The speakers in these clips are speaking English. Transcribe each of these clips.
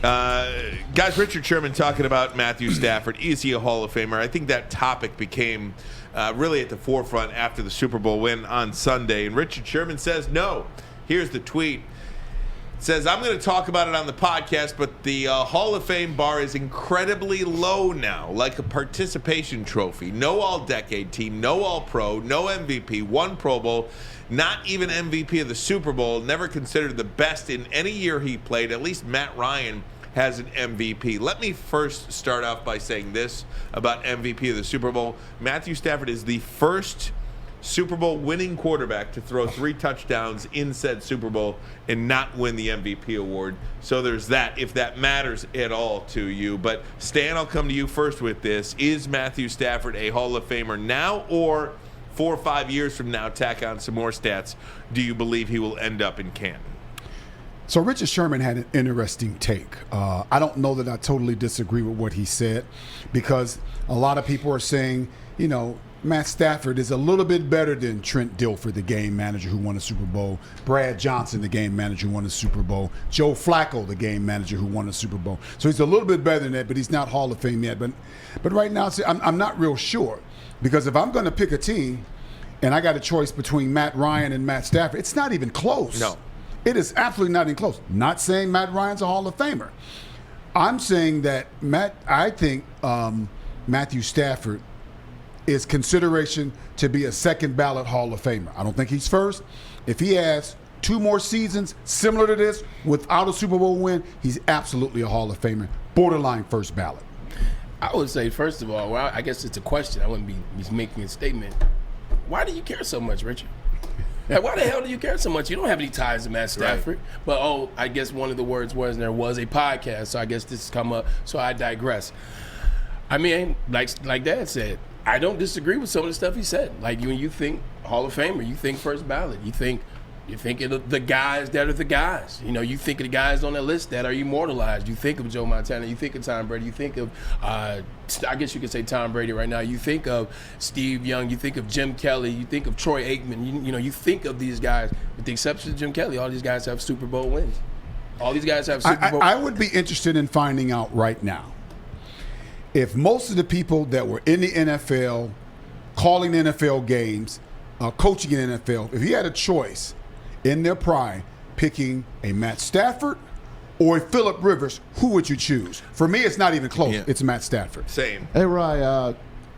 Guys, Richard Sherman talking about Matthew Stafford. Is he a Hall of Famer? I think that topic became really at the forefront after the Super Bowl win on Sunday. And Richard Sherman says no. Here's the tweet. It says, I'm going to talk about it on the podcast, but the Hall of Fame bar is incredibly low now, like a participation trophy. No all-decade team, no all-pro, no MVP, one Pro Bowl, not even MVP of the Super Bowl, never considered the best in any year he played. At least Matt Ryan has an MVP. Let me first start off by saying this about MVP of the Super Bowl. Matthew Stafford is the first Super Bowl winning quarterback to throw 3 touchdowns in said Super Bowl and not win the MVP award. So there's that, if that matters at all to you. But Stan, I'll come to you first with this. Is Matthew Stafford a Hall of Famer now, or 4 or 5 years from now, tack on some more stats, do you believe he will end up in Canton? So Richard Sherman had an interesting take. I don't know that I totally disagree with what he said, because a lot of people are saying, Matt Stafford is a little bit better than Trent Dilfer, the game manager who won a Super Bowl, Brad Johnson, the game manager who won a Super Bowl, Joe Flacco, the game manager who won a Super Bowl. So he's a little bit better than that, but he's not Hall of Fame yet. But right now, I'm not real sure, because if I'm going to pick a team and I got a choice between Matt Ryan and Matt Stafford, it's not even close. No. It is absolutely not even close. Not saying Matt Ryan's a Hall of Famer. I'm saying that I think Matthew Stafford is consideration to be a second ballot Hall of Famer. I don't think he's first. If he has 2 more seasons similar to this without a Super Bowl win, he's absolutely a Hall of Famer, borderline first ballot. I would say, first of all, I guess it's a question. I wouldn't be making a statement. Why do you care so much, Richard? Like, why the hell do you care so much? You don't have any ties to Matt Stafford. Right. But, I guess one of the words was there was a podcast, so I guess this has come up, so I digress. I mean, like Dad said, I don't disagree with some of the stuff he said. Like, when you think Hall of Famer, you think first ballot. You think of the guys that are the guys. You think of the guys on that list that are immortalized. You think of Joe Montana. You think of Tom Brady. You think of, I guess you could say Tom Brady right now. You think of Steve Young. You think of Jim Kelly. You think of Troy Aikman. You think of these guys. With the exception of Jim Kelly, all these guys have Super Bowl wins. All these guys have Super Bowl. I would be interested in finding out right now if most of the people that were in the NFL, calling NFL games, coaching in the NFL, if you had a choice in their prime, picking a Matt Stafford or a Phillip Rivers, who would you choose? For me, it's not even close. Yeah. It's Matt Stafford. Same. Hey, Rye,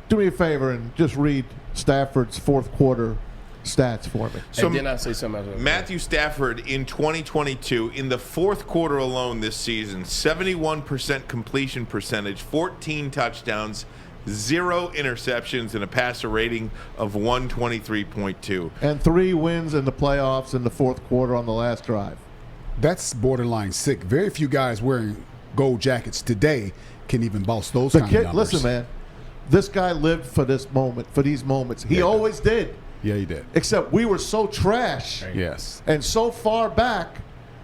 do me a favor and just read Stafford's fourth quarter stats for me. So and then I say something else. Matthew Stafford in 2022, in the fourth quarter alone this season, 71% completion percentage, 14 touchdowns, 0 interceptions, and a passer rating of 123.2. And 3 wins in the playoffs in the fourth quarter on the last drive. That's borderline sick. Very few guys wearing gold jackets today can even boast those kind of numbers. Listen, man, this guy lived for this moment, for these moments. He always did. Yeah, he did. Except we were so trash. Yes. And so far back,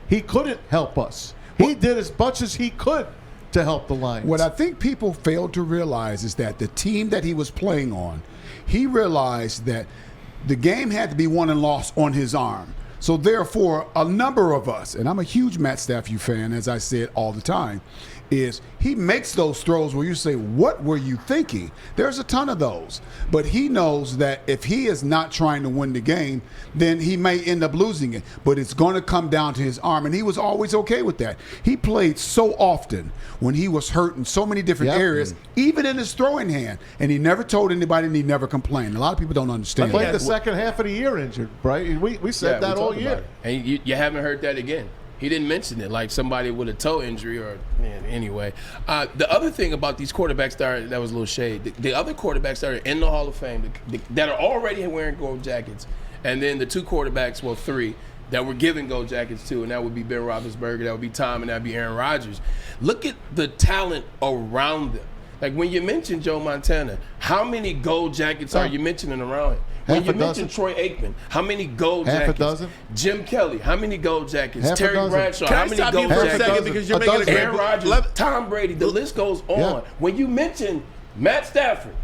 he couldn't help us. He did as much as he could to help the Lions. What I think people failed to realize is that the team that he was playing on, he realized that the game had to be won and lost on his arm. So therefore, a number of us, and I'm a huge Matt Stafford fan, as I said all the time, is he makes those throws where you say, what were you thinking? There's a ton of those. But he knows that if he is not trying to win the game, then he may end up losing it. But it's going to come down to his arm, and he was always okay with that. He played so often when he was hurt in so many different areas, even in his throwing hand, and he never told anybody and he never complained. A lot of people don't understand that. He played the second half of the year injured, right? We said that all year. And you haven't heard that again. He didn't mention it like somebody with a toe injury or anyway. The other thing about these quarterbacks that was a little shade. The other quarterbacks that are in the Hall of Fame that are already wearing gold jackets, and then the 2 quarterbacks, well 3, that were given gold jackets to, and that would be Ben Roethlisberger, that would be Tom, and that would be Aaron Rodgers. Look at the talent around them. Like when you mention Joe Montana, how many gold jackets are you mentioning around him? When you mention Troy Aikman, how many gold jackets? Half a dozen. Jim Kelly, how many gold jackets? Half Terry Bradshaw, how many gold for jackets? a second because you're making Aaron Rodgers, Tom Brady, the list goes on. Yeah. When you mention Matt Stafford,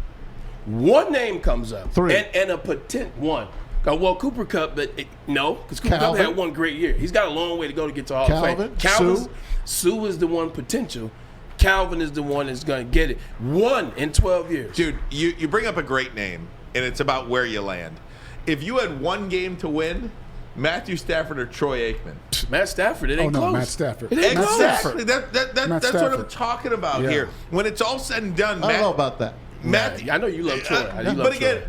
one name comes up. 3. And a potent one. Well, Cooper Kupp, but no, because Cooper Kupp had one great year. He's got a long way to go to get to Hall of Fame. Sue. Sue is the one potential. Calvin is the one that's going to get it. 1 in 12 years. Dude, you bring up a great name, and it's about where you land. If you had one game to win, Matthew Stafford or Troy Aikman? Matt Stafford, it ain't close. Matt Stafford. It ain't close. Exactly. That's what I'm talking about Yeah. here. When it's all said and done, I don't know about that. Matthew, I know you love Troy.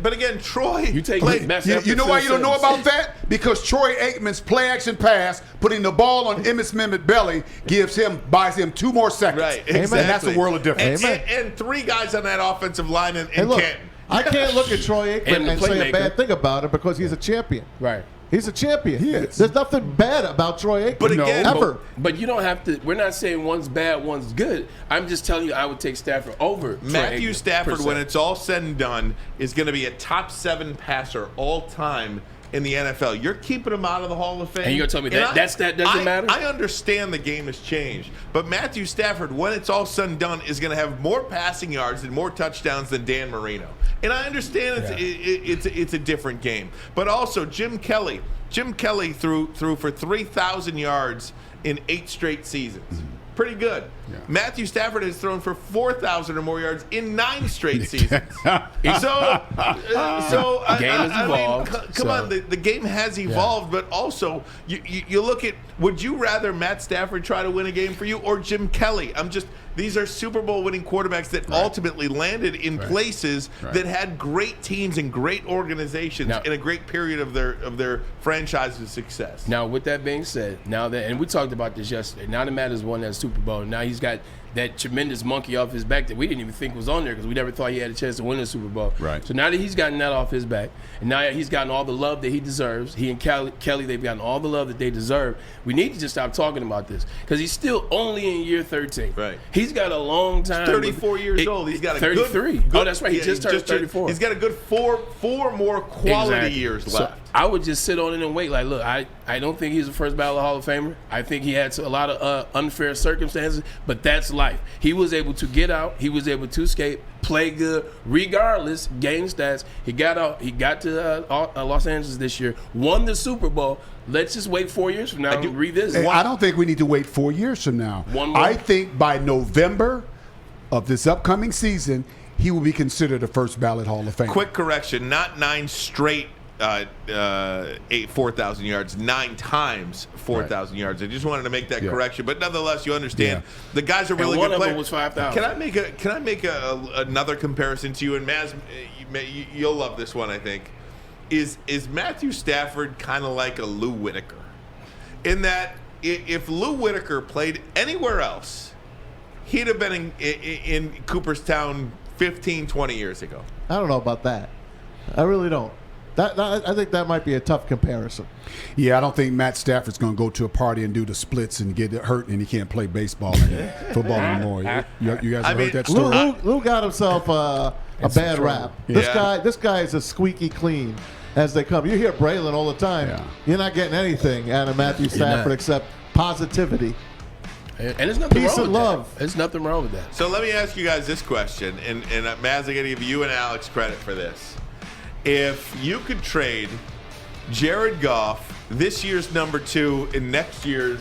but again, Troy. You take Matt You Stafford know why you don't know Sims. about that? Because Troy Aikman's play action pass, putting the ball on Emmitt Smith's belly, buys him 2 more seconds. Right, And exactly. that's a world of difference. And 3 guys on that offensive line in Hey, look, Canton. I can't look at Troy And Aikman the and say a playmaker. bad thing about him because he's a champion. Right. He's a champion. He is. There's nothing bad about Troy Aikman. But again- ever. But you don't have to. We're not saying one's bad, one's good. I'm just telling you, I would take Stafford over Troy Matthew Aikman, Stafford, per se. when it's all said and done, is going to be a top 7 passer all time in the NFL. You're keeping him out of the Hall of Fame. And you're gonna tell me And that doesn't matter? I understand the game has changed, but Matthew Stafford, when it's all said and done, is going to have more passing yards and more touchdowns than Dan Marino. And I understand it's a different game, but also Jim Kelly. Jim Kelly threw for 3,000 yards in 8 straight seasons. Pretty good. Yeah. Matthew Stafford has thrown for 4,000 or more yards in 9 straight seasons. So The game has evolved, Come on, the game has evolved, but also you look at, would you rather Matt Stafford try to win a game for you or Jim Kelly? These are Super Bowl winning quarterbacks that ultimately landed in places that had great teams and great organizations in a great period of their franchise's success. Now, with that being said, and we talked about this yesterday. Now that Matt has won that Super Bowl, now he's got that tremendous monkey off his back that we didn't even think was on there because we never thought he had a chance to win the Super Bowl. Right. So now that he's gotten that off his back, and now he's gotten all the love that he deserves, he and Kelly, they've gotten all the love that they deserve. We need to just stop talking about this because he's still only in year 13. Right. He's got a long time. 34 years old. He's got a 33. good. Oh, that's right. He just turned 34. He's got a good four more quality Exactly. years So left. I would just sit on it and wait. Like, look, I don't think he's a first ballot Hall of Famer. I think he had a lot of unfair circumstances, but that's life. He was able to get out. He was able to escape, play good, regardless, game stats. He got out. He got to Los Angeles this year, won the Super Bowl. Let's just wait 4 years from now and revisit. Hey, I don't think we need to wait 4 years from now. One more. I think by November of this upcoming season, he will be considered a first ballot Hall of Famer. Quick correction: not 9 straight 4,000 yards, 9 times 4,000 yards. I just wanted to make that correction, but nonetheless, you understand the guys are really one good of them players. was 5,000. Can I make another comparison to you? And Maz, you'll love this one. I think is Matthew Stafford kind of like a Lou Whitaker, in that if Lou Whitaker played anywhere else, he'd have been in Cooperstown 15, 20 years ago. I don't know about that. I really don't. I think that might be a tough comparison. Yeah, I don't think Matt Stafford's going to go to a party and do the splits and get hurt and he can't play baseball and football anymore. You guys have heard that story? Lou got himself a bad rap. Yeah. This guy is as squeaky clean as they come. You hear Braylon all the time. Yeah. You're not getting anything out of Matthew Stafford except positivity. And there's nothing Peace wrong and with love. that. There's nothing wrong with that. So let me ask you guys this question, and Maz, I got to give you and Alex credit for this. If you could trade Jared Goff, this year's number 2, and next year's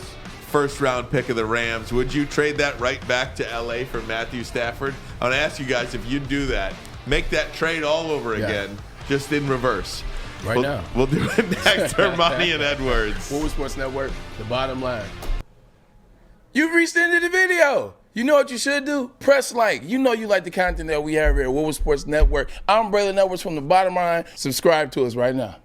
first-round pick of the Rams, would you trade that right back to L.A. for Matthew Stafford? I want to ask you guys if you'd do that. Make that trade all over again, just in reverse. Right now. We'll do it next. Ermanni and Edwards. Woodward Sports Network, the bottom line. You've reached the end of the video. You know what you should do? Press like. You know you like the content that we have here at Woodward Sports Network. I'm Braylon Edwards from the bottom line. Subscribe to us right now.